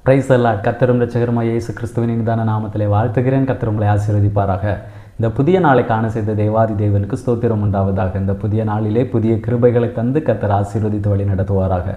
Price அல்லாஹ். கர்த்தரும் இரட்சகருமாகிய இயேசு கிறிஸ்துவின் இனிதான நாமத்திலே வாழ்த்துகிறேன். கர்த்தர் உங்களை ஆசீர்வதிப்பாராக. இந்த புதிய நாளை காண செய்த தேவாதி தேவனுக்கு ஸ்தோத்திரம் உண்டாவதாக. இந்த புதிய நாளிலே புதிய கிருபைகளை தந்து கர்த்தர் ஆசீர்வதித்து வழி நடத்துவாராக.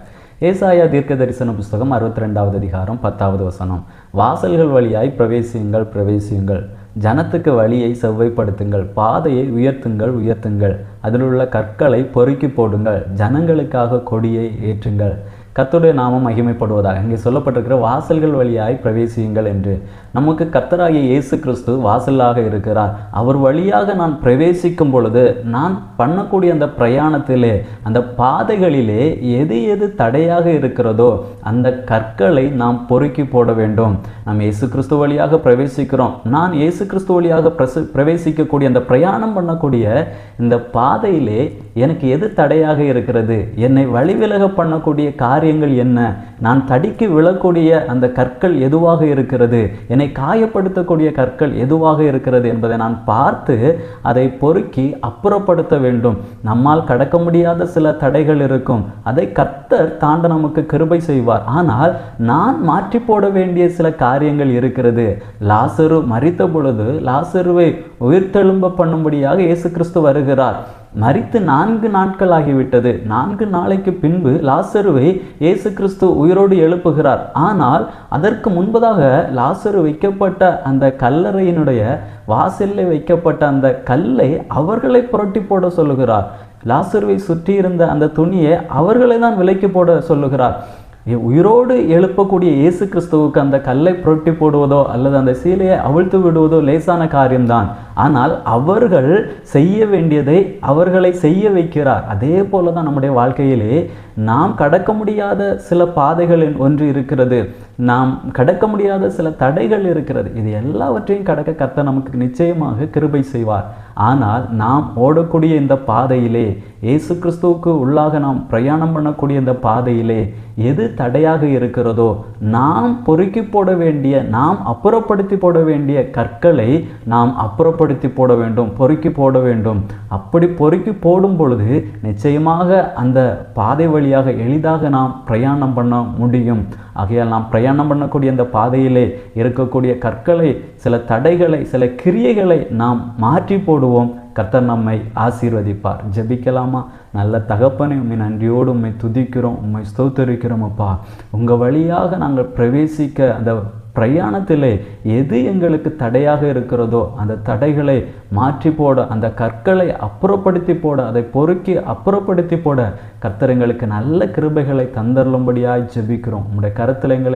ஏசாயா தீர்க்க தரிசன புஸ்தகம் 62வது அதிகாரம் 10வது வசனம். வாசல்கள் வழியாய் பிரவேசியுங்கள், பிரவேசியுங்கள். ஜனத்துக்கு வழியை செவ்வைப்படுத்துங்கள், பாதையை உயர்த்துங்கள், உயர்த்துங்கள். அதில் உள்ள கற்களை பொறுக்கி போடுங்கள், ஜனங்களுக்காக கொடியை ஏற்றுங்கள். கர்த்தருடைய நாமம் மகிமைப்படுவதாக. இங்கே சொல்லப்பட்டிருக்கிற வாசல்கள் வழியாய் பிரவேசியுங்கள் என்று நமக்கு கர்த்தராகிய இயேசு கிறிஸ்து வாசலாக இருக்கிறார். அவர் வழியாக நான் பிரவேசிக்கும் பொழுது நான் பண்ணக்கூடிய அந்த பிரயாணத்திலே, அந்த பாதைகளிலே எது எது தடையாக இருக்கிறதோ அந்த கற்களை நாம் பொறுக்கி போட வேண்டும். நாம் இயேசு கிறிஸ்து வழியாக பிரவேசிக்கிறோம். நான் இயேசு கிறிஸ்து வழியாக பிரவேசிக்கக்கூடிய அந்த பிரயாணம் பண்ணக்கூடிய இந்த பாதையிலே எனக்கு எது தடையாக இருக்கிறது, என்னை வழிவிலக பண்ணக்கூடிய காரியங்கள் என்ன, நான் தடிக்கு விழக்கூடிய அந்த கற்கள் எதுவாக இருக்கிறது, என்னை காயப்படுத்தக்கூடிய கற்கள் எதுவாக இருக்கிறது என்பதை நான் பார்த்து அதை பொறுக்கி அப்புறப்படுத்த வேண்டும். நம்மால் கடக்க முடியாத சில தடைகள் இருக்கும். அதை கர்த்தர் தாண்ட நமக்கு கிருபை செய்வார். ஆனால் நான் மாற்றி போட வேண்டிய சில காரியங்கள் இருக்கிறது. லாசரு மரித்த பொழுது லாசருவை உயிர்த்தெழும்ப பண்ணும்படியாக இயேசு கிறிஸ்து வருகிறார். மரித்து 4 நாட்கள் ஆகிவிட்டது. 4 நாளைக்கு பின்பு லாசருவை இயேசு கிறிஸ்து உயிரோடு எழுப்புகிறார். ஆனால் அதற்கு முன்பதாக லாசரு வைக்கப்பட்ட அந்த கல்லறையினுடைய வாசலில் வைக்கப்பட்ட அந்த கல்லை அவர்களை புரட்டி போட சொல்லுகிறார். லாசருவை சுற்றி இருந்த அந்த துணியை அவர்களை தான் விலைக்கு போட சொல்லுகிறார். உயிரோடு எழுப்பக்கூடிய இயேசு கிறிஸ்துவுக்கு அந்த கல்லை புரட்டி போடுவதோ அல்லது அந்த சீலையை அவிழ்த்து விடுவதோ லேசான காரியம்தான். ஆனால் அவர்கள் செய்ய வேண்டியதை அவர்களை செய்ய வைக்கிறார். அதே போல தான் நம்முடைய வாழ்க்கையிலே நாம் கடக்க முடியாத சில பாதைகள் ஒன்று இருக்கிறது. நாம் கடக்க முடியாத சில தடைகள் இருக்கிறது. இது எல்லாவற்றையும் கடக்க கர்த்தர் நமக்கு நிச்சயமாக கிருபை செய்வார். ஆனால் நாம் ஓடக்கூடிய இந்த பாதையிலே, இயேசு கிறிஸ்துவுக்கு உள்ளாக நாம் பிரயாணம் பண்ணக்கூடிய இந்த பாதையிலே எது தடையாக இருக்கிறதோ நாம் பொறுக்கி போட வேண்டிய, நாம் அப்புறப்படுத்தி போட வேண்டிய கற்களை நாம் அப்புறப்படுத்தி போட வேண்டும், பொறுக்கி போட வேண்டும். அப்படி பொறுக்கி போடும் பொழுது நிச்சயமாக அந்த பாதை வழியாக எளிதாக நாம் பிரயாணம் பண்ண முடியும். ஆகையால் நாம் பிரயாணம் பண்ணக்கூடிய அந்த பாதையிலே இருக்கக்கூடிய கற்களை, சில தடைகளை, சில கிரியைகளை நாம் மாற்றி போடுவோம். கர்த்தர் நம்மை ஆசீர்வதிப்பார். ஜெபிக்கலாமா? நல்ல தகப்பனை, உண்மை நன்றியோடு உண்மை துதிக்கிறோம், உண்மை ஸ்தோத்தரிக்கிறோம். அப்பா, உங்கள் வழியாக நாங்கள் பிரவேசிக்க அந்த பிரயாணத்திலே எது எங்களுக்கு தடையாக இருக்கிறதோ அந்த தடைகளை மாற்றி போட, அந்த கற்களை அப்புறப்படுத்தி போட, அதை பொறுக்கி அப்புறப்படுத்தி போட கர்த்தர் எங்களுக்கு நல்ல கிருபைகளை தந்தருளும்படியாய் ஜெபிக்கிறோம். உங்களுடைய கருத்தில் எங்களை